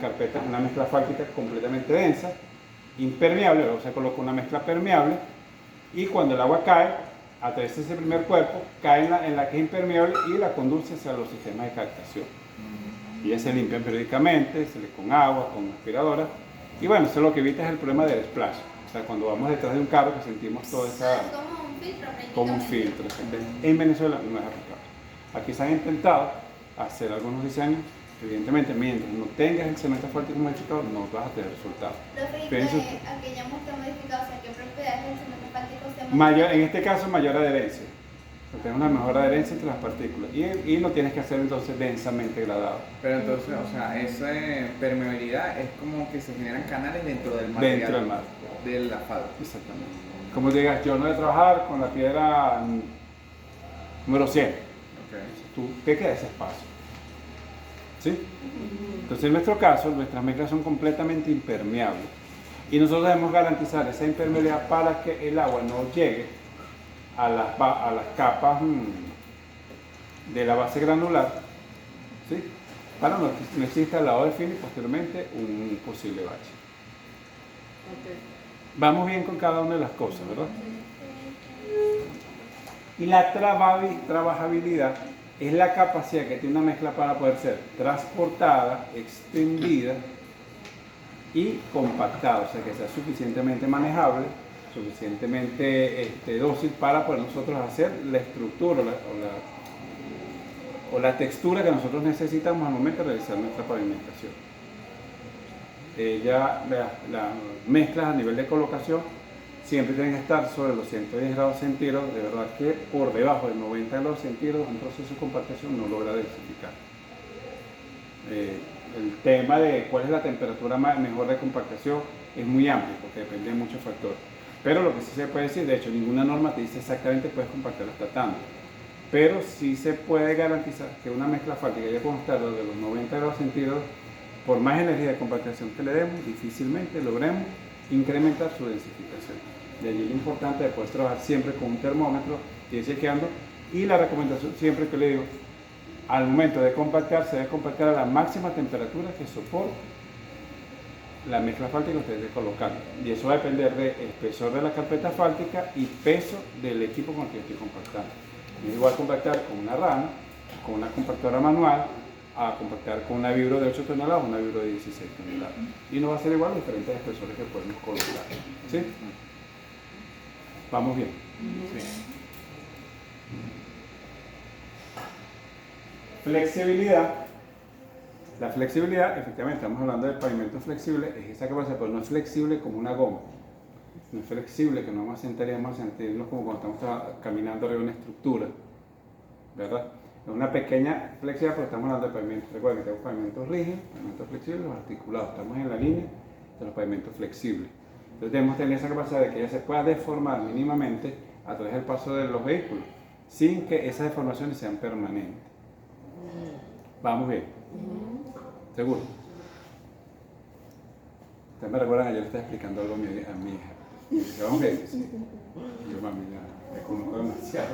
mezcla asfáltica completamente densa, impermeable, luego se coloca una mezcla permeable, y cuando el agua cae, a través de ese primer cuerpo, cae en la que es impermeable y la conduce hacia los sistemas de captación. Y ya se limpian periódicamente, se le con agua, con aspiradora, y bueno, eso es lo que evita es el problema del splash. O sea, cuando vamos detrás de un carro que sentimos toda esa... Como un filtro. En Venezuela no es aplicable. Aquí se han intentado hacer algunos diseños, evidentemente mientras no tengas el cemento asfáltico modificado no vas a tener resultados. Aquella muestra modificada, o sea, ¿qué propiedades del cemento asfáltico se Mayor, en este caso, mayor adherencia. Tienes una mejor adherencia entre las partículas y lo tienes que hacer entonces densamente gradado. Pero entonces, o sea, esa permeabilidad es como que se generan canales dentro del material. Dentro del mar. Del asfalto. Exactamente. Como digas, yo no voy a trabajar con la piedra número 100. Okay. Tú te queda ese espacio. ¿Sí? Entonces, en nuestro caso, nuestras mezclas son completamente impermeables. Y nosotros debemos garantizar esa impermeabilidad para que el agua no llegue a las capas de la base granular, ¿sí? Para no exista al lado del fin y posteriormente un posible bache. Vamos bien con cada una de las cosas, ¿verdad? Y la trabajabilidad es la capacidad que tiene una mezcla para poder ser transportada, extendida y compactada, o sea que sea suficientemente manejable, suficientemente dócil para poder nosotros hacer la estructura o la textura que nosotros necesitamos al momento de realizar nuestra pavimentación. Las mezclas a nivel de colocación siempre tienen que estar sobre los 110 grados centígrados. De verdad que por debajo de 90 grados centígrados un proceso de compactación no logra densificar. El tema de cuál es la temperatura mejor de compactación es muy amplio porque depende de muchos factores. Pero lo que sí se puede decir, de hecho ninguna norma te dice exactamente puedes compactar hasta tanto. Pero sí se puede garantizar que una mezcla asfáltica ya cuando está de los 90 grados centígrados, por más energía de compactación que le demos, difícilmente logremos incrementar su densificación. De allí lo importante de poder trabajar siempre con un termómetro, ir chequeando, y la recomendación siempre que le digo, al momento de compactar, se debe compactar a la máxima temperatura que soporte la mezcla asfáltica que usted esté colocando. Y eso va a depender del espesor de la carpeta asfáltica y peso del equipo con el que estoy compactando. Es igual compactar con una rama, con una compactora manual, a compactar con una vibro de 8 toneladas o una vibro de 16 toneladas. Y no va a ser igual diferentes espesores que podemos colocar. ¿Sí? ¿Vamos bien? Sí. Flexibilidad. La flexibilidad, efectivamente, estamos hablando del pavimento flexible, es esa capacidad, pero no es flexible como una goma. No es flexible que no vamos a sentar y vamos a sentirnos como cuando estamos caminando arriba de una estructura, ¿verdad? Es una pequeña flexibilidad, pero estamos hablando de pavimentos. Recuerden que tenemos pavimentos rígidos, pavimentos flexibles, los articulados. Estamos en la línea de los pavimentos flexibles. Entonces debemos tener esa capacidad de que ella se pueda deformar mínimamente a través del paso de los vehículos, sin que esas deformaciones sean permanentes. Vamos bien. ¿Seguro? Ustedes me recuerdan, ayer le estaba explicando algo a mi hija. Y dije, vamos bien. Sí. Y yo, mami, ya me conozco demasiado.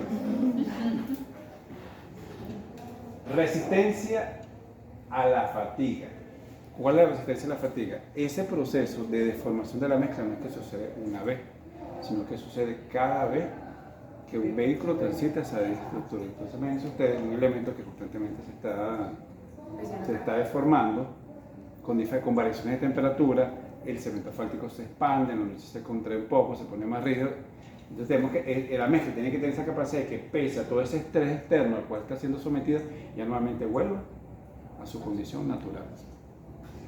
Resistencia a la fatiga. ¿Cuál es la resistencia a la fatiga? Ese proceso de deformación de la mezcla no es que sucede una vez, sino que sucede cada vez que un vehículo transita esa estructura. Entonces, imagínense ustedes un elemento que constantemente se está deformando con variaciones de temperatura, el cemento asfáltico se expande, en la noche se contrae un poco, se pone más rígido. Entonces tenemos que, la mezcla tiene que tener esa capacidad de que pese a todo ese estrés externo al cual está siendo sometida, ya nuevamente vuelva a su condición natural.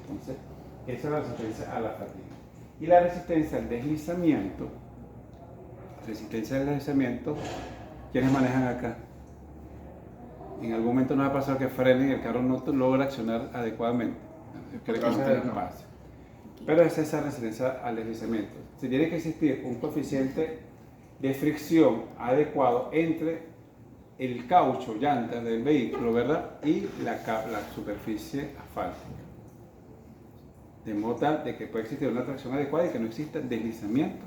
Entonces, esa es la resistencia a la fatiga. Y la resistencia al deslizamiento, ¿quiénes manejan acá? En algún momento nos ha pasado que frenen y el carro no logra accionar adecuadamente. Creo que no pasa. Pero es esa resistencia al deslizamiento. Si tiene que existir un coeficiente de fricción adecuado entre el caucho, llanta del vehículo, ¿verdad? Y la superficie asfáltica. De modo tal de que pueda existir una tracción adecuada y que no exista deslizamiento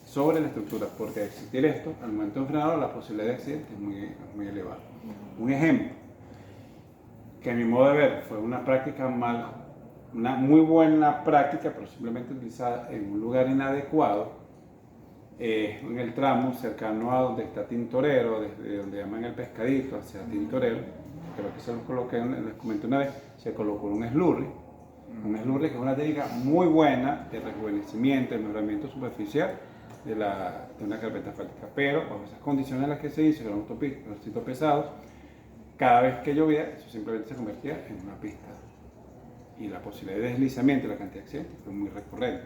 sobre la estructura, porque al existir esto, al momento de un frenado, la posibilidad de accidente es muy elevada. Un ejemplo, que a mi modo de ver fue una muy buena práctica, pero simplemente utilizada en un lugar inadecuado, en el tramo cercano a donde está Tintorero, desde donde llaman el Pescadito hacia Tintorero, creo que se los coloqué, les comenté una vez, se colocó un slurry. Un slurry que es una técnica muy buena de rejuvenecimiento, de mejoramiento superficial de una carpeta asfáltica, pero bajo esas condiciones en las que se hizo, que eran autopistas, los sitios pesados, cada vez que llovía, eso simplemente se convertía en una pista. Y la posibilidad de deslizamiento y la cantidad de accidentes fue muy recurrente.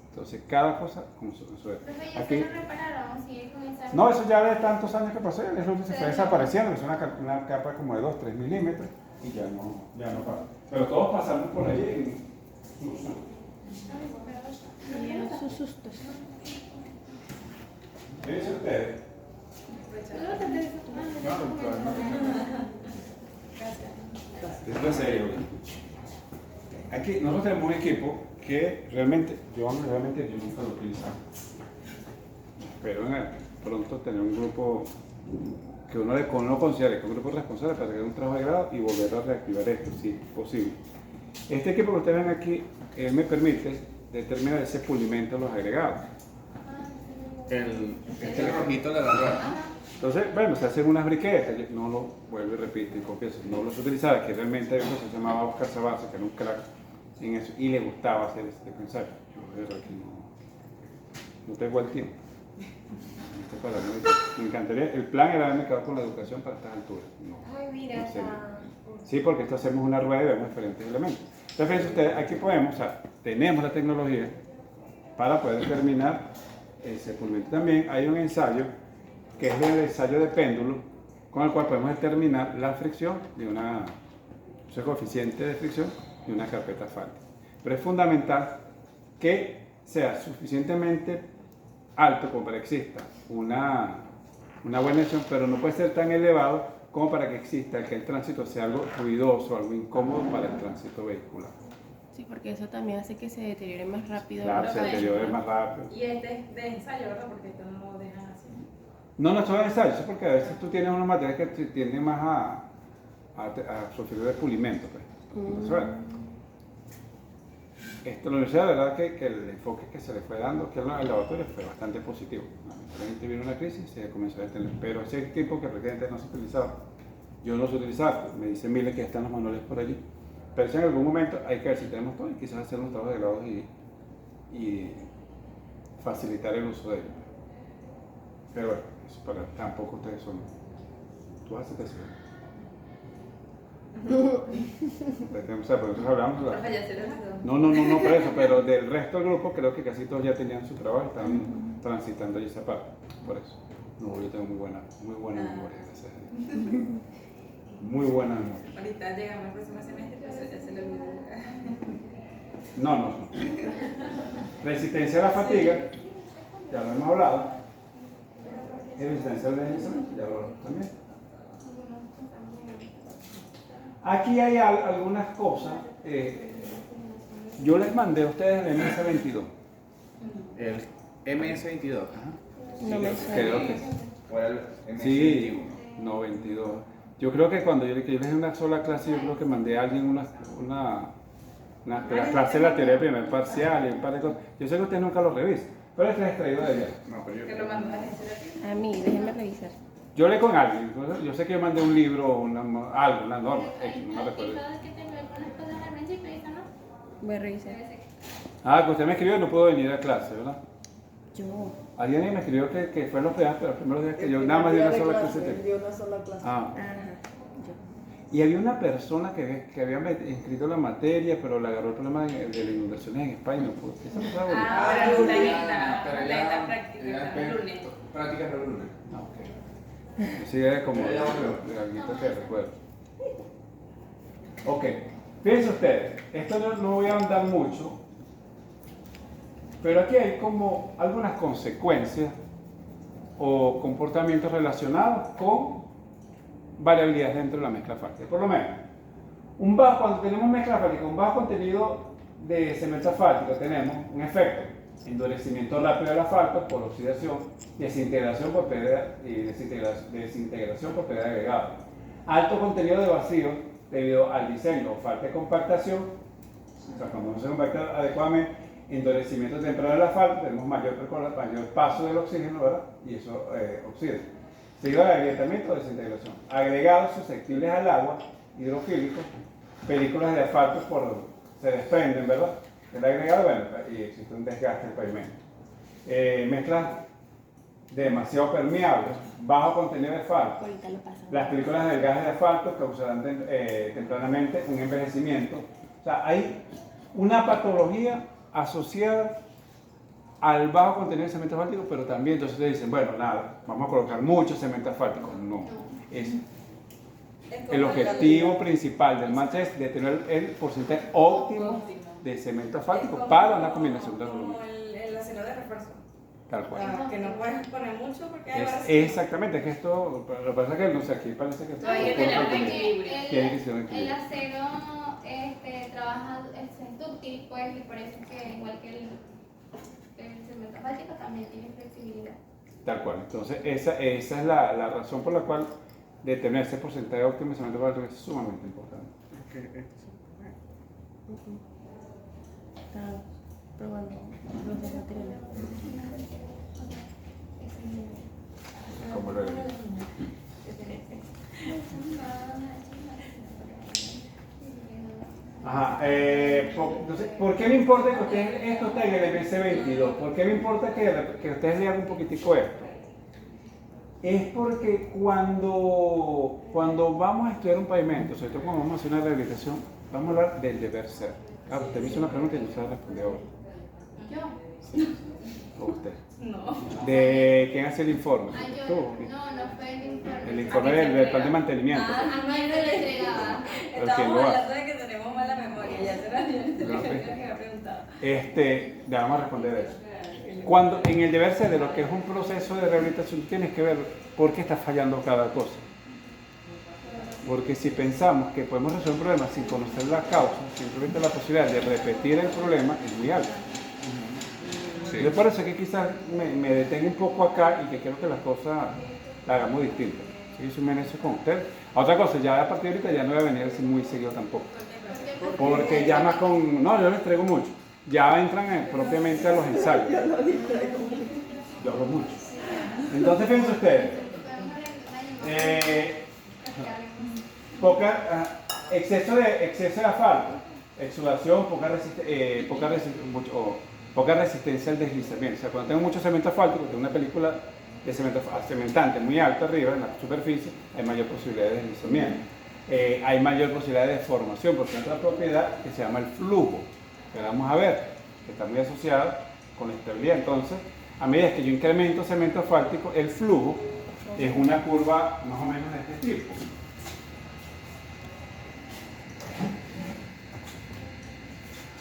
Entonces, cada cosa con su Profe, ¿ya se lo repararon o sigue con esa? No, eso ya de tantos años que pasó, el slurry se fue desapareciendo, es una capa como de 2-3 milímetros y ya no pasa. Pero todos pasamos por allí. Y sus sustos. ¿Qué dicen ustedes? Esto es serio. Aquí nosotros tenemos un equipo que realmente yo nunca lo he utilizado. Pero pronto tener un grupo que uno considere que es un grupo responsable para hacer un trabajo de grado y volver a reactivar esto, si es posible. Este equipo que ustedes ven aquí me permite determinar ese pulimento de los agregados. Este lejito de la rueda. Entonces, bueno, se hacen unas briquetas, yo no lo vuelvo y repito y confieso, no los utilizaba, que realmente había un profesor que se llamaba Oscar Sabasa, que era un crack en eso, y le gustaba hacer ese tipo de ensayos. Yo, de verdad que no tengo el tiempo. Me encantaría, el plan era haberme quedado con la educación para estas alturas. No, Ay, mira, no sé. está. Sí, porque esto hacemos una rueda y vemos diferentes elementos. Entonces, fíjense ustedes, aquí podemos, o sea, tenemos la tecnología para poder determinar ese pulimento. También hay un ensayo, que es el ensayo de péndulo, con el cual podemos determinar la fricción de ese coeficiente de fricción de una carpeta asfáltica. Pero es fundamental que sea suficientemente alto como para que exista una buena acción, pero no puede ser tan elevado como para que exista que el tránsito sea algo ruidoso, algo incómodo para el tránsito vehicular. Sí, porque eso también hace que se deteriore más rápido. Claro, los se deteriora más rápido. Y este es de ensayo, ¿verdad? Porque esto no lo dejan así. No, no son ensayos, es porque a veces tú tienes unos materiales que tienden más a sufrir de pulimento. Pues. Entonces, bueno, la universidad, la verdad que el enfoque que se le fue dando aquí al laboratorio fue bastante positivo. La gente vino una crisis y se comenzó a detener, pero ese equipo que prácticamente no se utilizaba, yo no se utilizaba, me dicen miles que están los manuales por allí, pero si en algún momento hay que ver si tenemos todo y quizás hacer unos trabajos de grados y facilitar el uso de ellos. Pero bueno, eso tampoco ustedes son. Tú haces eso. O sea, por eso hablamos. Profe, ya se lo pasó. No, por eso, pero del resto del grupo creo que casi todos ya tenían su trabajo, estaban transitando ahí esa parte. Por eso. No, yo tengo muy buena memoria, gracias a Dios. Muy buena memoria. Ahorita llegamos al próximo semestre, pues ya se lo olvidó. No. Resistencia a la fatiga, ya lo hemos hablado. Y resistencia al envejecimiento, ya lo hablamos también. Aquí hay algunas cosas. Yo les mandé a ustedes el MS22. El MS22. No me Creo que sí. O el MS21. Sí, no, 22. Yo creo que cuando yo les di una sola clase, yo creo que mandé a alguien una clase de la teoría de primer parcial y un par de cosas. Yo sé que ustedes nunca lo revisan, pero este es extraído de allá. No, pero Que lo mandó a la agencia de aquí. A mí, déjenme revisar. yo leí con alguien. Yo sé que yo mandé un libro o una norma, no me recuerdo. que te envió algunas cosas al principio y eso no. Voy a revisar. Debe ser. Que usted me escribió y no pudo venir a clase, ¿verdad? Yo. Alguien me escribió que fue los primeros días que yo nada más di una sola clase. Dio una sola clase. Ah. Ajá. Y había una persona que había inscrito la materia, pero le agarró el problema de las inundaciones en España y no pudo. Esa no sabe. Pero está en esta Pero práctica, ya está el lunes. prácticas del lunes. Ok. Sí, es como de algo que recuerdo. Ok. Fíjense ustedes, esto no voy a andar mucho, pero aquí hay como algunas consecuencias o comportamientos relacionados con variabilidades dentro de la mezcla asfáltica. Por lo menos, cuando tenemos mezcla asfáltica, un bajo contenido de cemento asfáltico, tenemos un efecto: endurecimiento rápido del asfalto por oxidación, desintegración por pérdida de agregado. Alto contenido de vacío debido al diseño o falta de compactación, o sea, cuando no se compacta adecuadamente, endurecimiento temprano del asfalto, tenemos mayor paso del oxígeno, ¿verdad? Y eso oxida. Seguido de agrietamiento o desintegración. Agregados susceptibles al agua, hidrofílicos, películas de asfalto se desprenden, ¿verdad? El agregado, bueno, y existe un desgaste del pavimento. Mezclas demasiado permeables, bajo contenido de asfalto. Ahorita lo paso. Las películas del gas de asfalto causarán tempranamente un envejecimiento. O sea, hay una patología asociada al bajo contenido de cemento asfáltico, pero también entonces te dicen, bueno, nada, vamos a colocar mucho cemento asfáltico. No, es el objetivo principal del match es de tener el porcentaje óptimo de cemento asfáltico para una combinación de Como volumen. el acero de refuerzo. Tal cual. Que no puedes poner mucho porque hay varias. Exactamente, es que esto, lo que pasa es que no sé, aquí parece que Hay que tener un equilibrio. Tiene que ser un El equilibrio. acero trabaja, es dúctil, pues, y por eso es que igual que el cemento asfáltico también tiene flexibilidad. Tal cual. Entonces, esa es la razón por la cual determinar ese porcentaje óptimo de cemento asfáltico es sumamente importante. Están probando los dos materiales. Como lo Ajá, entonces, ¿por qué me importa que ustedes esto esté en el MC22? ¿Por qué me importa que ustedes lean un poquitico esto? Es porque cuando vamos a estudiar un pavimento, sobre todo cuando vamos a hacer una rehabilitación, vamos a hablar del deber ser. Ah, usted me hizo una pregunta y no se la respondió ahora. Yo. ¿O usted? No. ¿De quién hace el informe? Ah, yo. ¿Tú? No fue el informe. El informe del plan de mantenimiento. A mí me lo entregaba. ¿quién Estábamos lo hace? hablando de que tenemos mala memoria, ya se lo había preguntado. Ya vamos a responder eso. Cuando en el deber ser de lo que es un proceso de rehabilitación, tienes que ver por qué está fallando cada cosa. Porque si pensamos que podemos resolver un problema sin conocer la causa, simplemente la posibilidad de repetir el problema es muy alta. Sí. Yo por eso que quizás me detengo un poco acá y que quiero que las cosas las hagamos distintas. ¿Sí? Yo me eso con usted. Otra cosa, ya a partir de ahorita ya no voy a venir así muy seguido tampoco. Porque ya más con... No, yo les traigo mucho. Ya entran propiamente a los ensayos. Yo hablo mucho. Entonces, fíjense ustedes. Exceso de asfalto, exudación, poca resistencia al deslizamiento. O sea, cuando tengo mucho cemento asfáltico, tengo una película de cemento cementante muy alta arriba en la superficie, hay mayor posibilidad de deslizamiento. Hay mayor posibilidad de deformación, porque hay otra propiedad que se llama el flujo, que vamos a ver, que está muy asociada con la estabilidad. Entonces, a medida que yo incremento cemento asfáltico, el flujo es una curva más o menos de este tipo.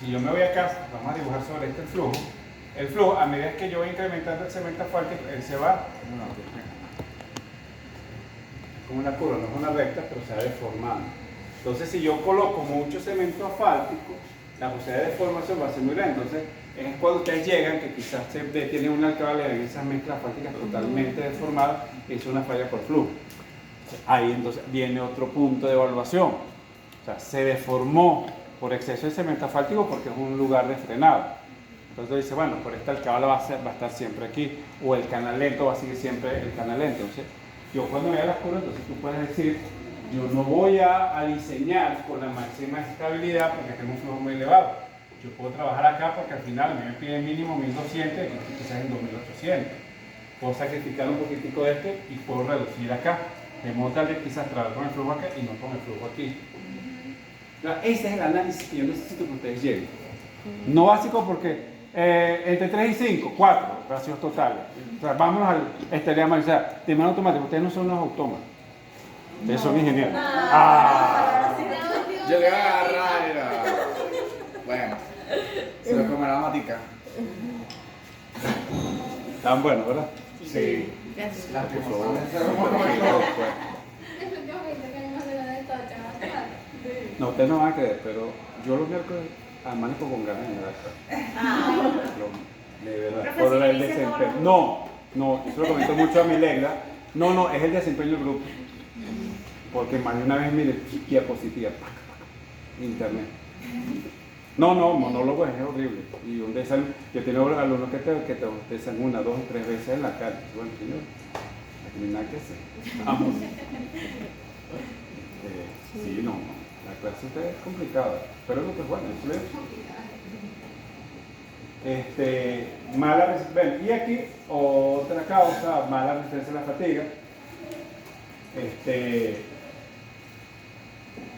Si yo me voy acá, vamos a dibujar sobre este flujo. El flujo, a medida que yo voy incrementando el cemento asfáltico, él se va como una curva, no es una recta, pero se va deformando. Entonces, si yo coloco mucho cemento asfáltico, la posibilidad de deformación va a ser muy grande. Entonces, es cuando ustedes llegan que quizás se detiene una alcabalera en esas mezclas asfálticas totalmente deformadas y es una falla por flujo. Ahí entonces viene otro punto de evaluación. O sea, se deformó por exceso de cemento asfáltico porque es un lugar de frenado. Entonces dice, bueno, por esta alcabala va a estar siempre aquí, o el canal lento va a seguir siempre el canal lento. Entonces, yo cuando vea las curvas, entonces tú puedes decir, yo no voy a diseñar con la máxima estabilidad porque tengo un flujo muy elevado. Yo puedo trabajar acá porque al final a mí me piden mínimo 1200 y quizás en 2800. Puedo sacrificar un poquitico de este y puedo reducir acá. De modo tal de quizás trabajar con el flujo acá y no con el flujo aquí. Ese es el análisis que yo necesito que ustedes lleguen. No básico porque entre 3 y 5, 4 ratios totales. O sea, vámonos al estereoma, o sea, de mano automática. Ustedes no son unos autómatas. Ustedes son ingenieros. Yo le voy a agarrar, era. Bueno, se lo comerá matica. Tan bueno, ¿verdad? Sí. Gracias. No, ustedes no van a creer, pero yo los miércoles amanezco con ganas de nada. De verdad. Por el desempeño. No, eso lo comento mucho a mi legra. No, es el desempeño del grupo. Porque más de una vez, mire, diapositiva, internet. No, monólogo es horrible. Y yo tengo alumnos que te bostezan 1, 2 y 3 veces en la calle. Bueno, señor, aquí no hay nada que hacer. Vamos. Sí, no. La clase es complicada. Pero lo que es bueno, es mala resistencia. Y aquí, otra causa, mala resistencia a la fatiga.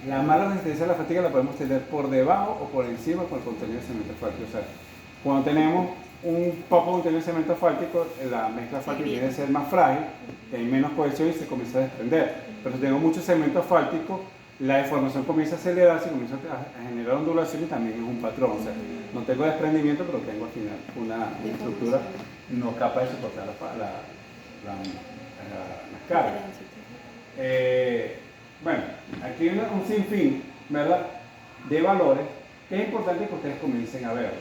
La mala resistencia a la fatiga la podemos tener por debajo o por encima con el contenido de cemento asfáltico. O sea, cuando tenemos un poco contenido de cemento asfáltico, la mezcla asfáltica tiene que ser más frágil, hay menos cohesión y se comienza a desprender. Pero si tengo mucho cemento asfáltico, la deformación comienza a acelerarse, comienza a generar ondulación y también es un patrón. O sea, no tengo desprendimiento, pero tengo al final una estructura no capaz de soportar las cargas. Bueno, aquí hay un sinfín, ¿verdad?, de valores que es importante que ustedes comiencen a verlo,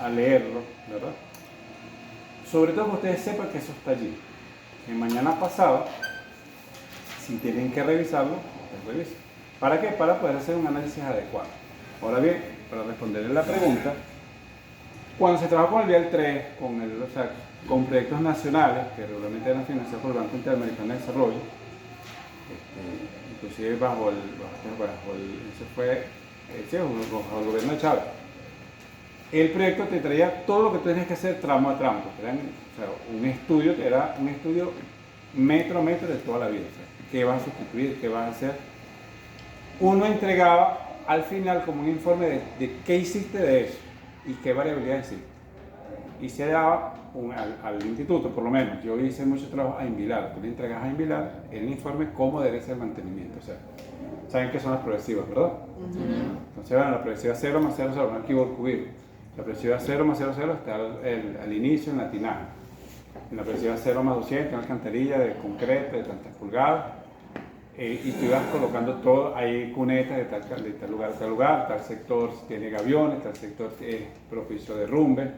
a leerlo, ¿verdad? Sobre todo que ustedes sepan que eso está allí. Que mañana pasado, si tienen que revisarlo, pues revisen. ¿Para qué? Para poder hacer un análisis adecuado. Ahora bien, para responderle la pregunta, cuando se trabaja con el Vial 3, con proyectos nacionales que regularmente eran financiados por el Banco Interamericano de Desarrollo, inclusive bajo el gobierno de Chávez, el proyecto te traía todo lo que tú tenías que hacer tramo a tramo. Era un estudio metro a metro de toda la vida. ¿Qué vas a sustituir? ¿Qué vas a hacer? Uno entregaba al final como un informe de qué hiciste de eso y qué variabilidades hiciste. Y se daba al instituto, por lo menos. Yo hice mucho trabajo a Invilar. Tú le entregas a Invilar el informe cómo debe ser el mantenimiento. O sea, saben qué son las progresivas, ¿verdad? Entonces, bueno, la progresiva 0 más 0, 0, no aquí cubrir. La progresiva 0 más 0, 0 está al inicio en la tinaja. En la progresiva 0 más 200, una alcantarilla de concreto de tantas pulgadas. Y tú ibas colocando todo, hay cunetas de tal lugar a tal lugar, tal sector tiene gaviones, tal sector es propicio de derrumbe.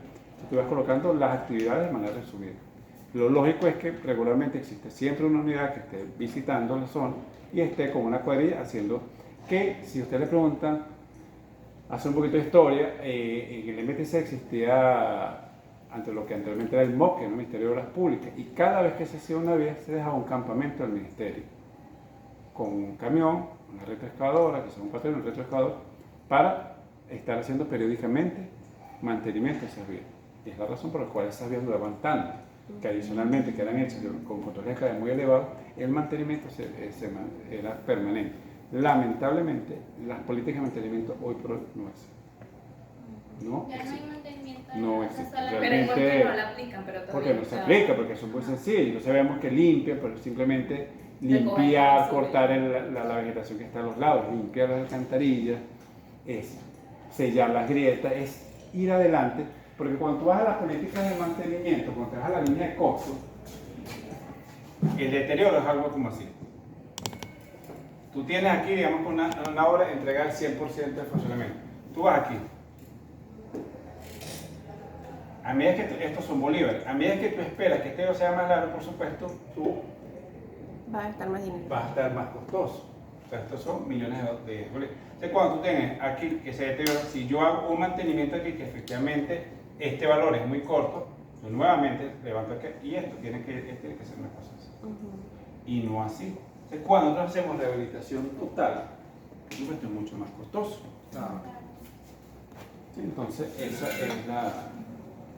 Tú ibas colocando las actividades de manera resumida. Lo lógico es que regularmente existe siempre una unidad que esté visitando la zona y esté con una cuadrilla haciendo que, si usted le pregunta, hace un poquito de historia, en el MTC existía, ante lo que anteriormente era el MOC, que era el Ministerio de Obras Públicas, y cada vez que se hacía una vía se dejaba un campamento del Ministerio, con un camión, una retroexcavadora, que son un patrón, un retroexcavador, para estar haciendo periódicamente mantenimiento de esas vías. Y es la razón por la cual esas vías duraban tanto, que adicionalmente que eran hechas con controles de calidad muy elevados, el mantenimiento era permanente. Lamentablemente, las políticas de mantenimiento hoy por hoy no es. ¿No? Ya no hay mantenimiento. No existe. Pero es porque no la aplican, pero todavía Porque no se aplica, porque eso es muy sencillo. No sabemos que limpia, pero simplemente limpiar, basura. cortar la vegetación que está a los lados, limpiar las alcantarillas, es sellar las grietas, es ir adelante, porque cuando tú vas a las políticas de mantenimiento, cuando te vas a la línea de costo, el deterioro es algo como así. Tú tienes aquí, digamos, una obra entregar el 100% de funcionamiento. Tú vas aquí. A medida que estos son bolívares, a medida que tú esperas que este sea más largo, por supuesto, tú Va a estar más dinero. va a estar más costoso. O sea, estos son millones de bolívares. Entonces, cuando tú tienes aquí que se deteriora, si yo hago un mantenimiento aquí que efectivamente este valor es muy corto, yo nuevamente levanto aquí y esto tiene que ser una cosa así. Y no así. Entonces, cuando nosotros hacemos rehabilitación total, esto es mucho más costoso. Sí, entonces, esa es la...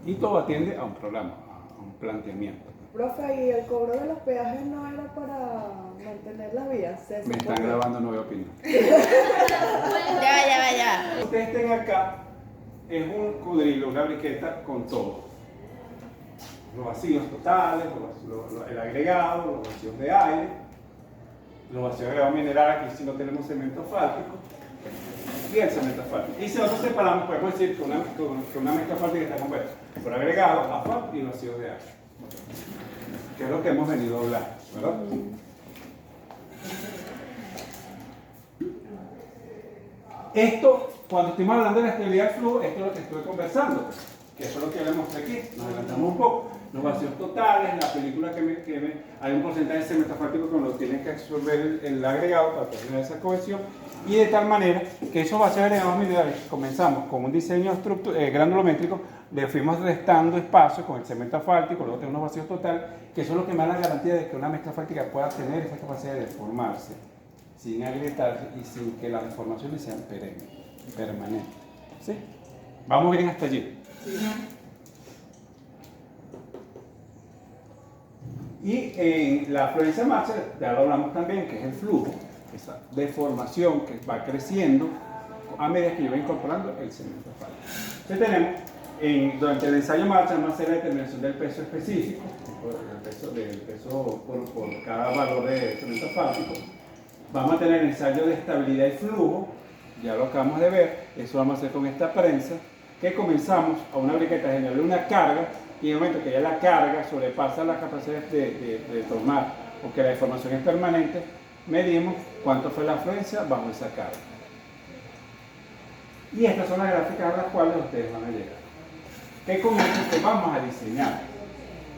Y todo atiende a un programa, a un planteamiento. Profe, ¿y el cobro de los peajes no era para mantener las vías? Me están grabando, no voy a opinar. Ya. Ustedes estén acá, es un cudrilo, una briqueta con todo. Los vacíos totales, el agregado, los vacíos de aire, los vacíos de agregado mineral, aquí si no tenemos cemento asfáltico, y el cemento asfáltico. Y si nosotros separamos, podemos decir que una mezcla asfáltica está compuesta por agregado, asfalto y vacíos de aire. Que es lo que hemos venido a hablar, ¿verdad? Esto, cuando estuvimos hablando de la estabilidad del flujo, esto es lo que estuve conversando, que eso es lo que yo les mostré aquí, nos adelantamos un poco. Los vacíos totales, la película hay un porcentaje de cemento asfáltico que lo tiene que absorber el agregado para tener esa cohesión, y de tal manera que esos vacíos agregados minerales, comenzamos con un diseño granulométrico, le fuimos restando espacio con el cemento asfáltico, luego tenemos unos vacíos totales, que eso es lo que me da la garantía de que una mezcla asfáltica pueda tener esa capacidad de deformarse, sin agrietarse y sin que las deformaciones sean permanentes. ¿Sí? ¿Vamos bien hasta allí? Y en la afluencia máxima, ya lo hablamos también, que es el flujo, esa deformación que va creciendo a medida que yo voy incorporando el cemento asfáltico. Entonces tenemos, durante el ensayo marcha, vamos a hacer la determinación del peso específico, del peso por cada valor de cemento asfáltico. Vamos a tener el ensayo de estabilidad y flujo, ya lo acabamos de ver, eso vamos a hacer con esta prensa, que comenzamos a una briqueta a generarle una carga, y en el momento que ya la carga sobrepasa las capacidades de tomar o que la deformación es permanente, medimos cuánto fue la afluencia bajo esa carga. Y estas son las gráficas a las cuales ustedes van a llegar. ¿Qué con esto que vamos a diseñar?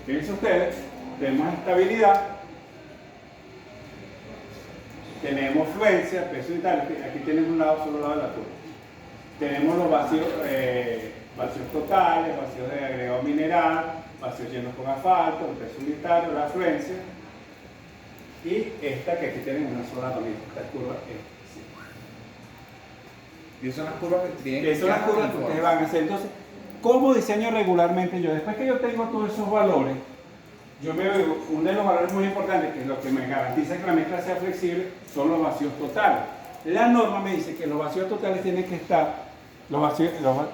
Fíjense ustedes, tenemos estabilidad, tenemos fluencia, peso y tal. Aquí tenemos un lado, solo lado de la curva. Tenemos los vacíos, vacíos totales, vacíos de agregado mineral, vacíos llenos con asfalto, el peso unitario, la afluencia. Y esta que aquí tienen una sola también, esta curva es así. Y esas son las curvas que tienen Que son las curvas que ustedes van a hacer. Entonces, ¿cómo diseño regularmente yo? Después que yo tengo todos esos valores, yo me veo, uno de los valores muy importantes, que es lo que me garantiza que la mezcla sea flexible, son los vacíos totales. La norma me dice que los vacíos totales tienen que estar,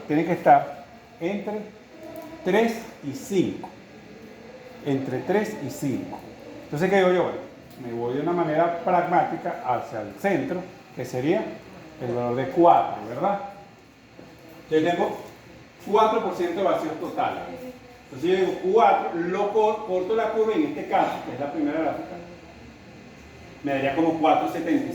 tienen que estar entre 3 y 5. Entre 3 y 5. Entonces, ¿qué digo yo? Bueno, me voy de una manera pragmática hacia el centro, que sería el valor de 4, ¿verdad? Yo tengo 4% de vacíos totales. Entonces yo digo 4, corto la curva, en este caso, que es la primera gráfica, me daría como 4,75.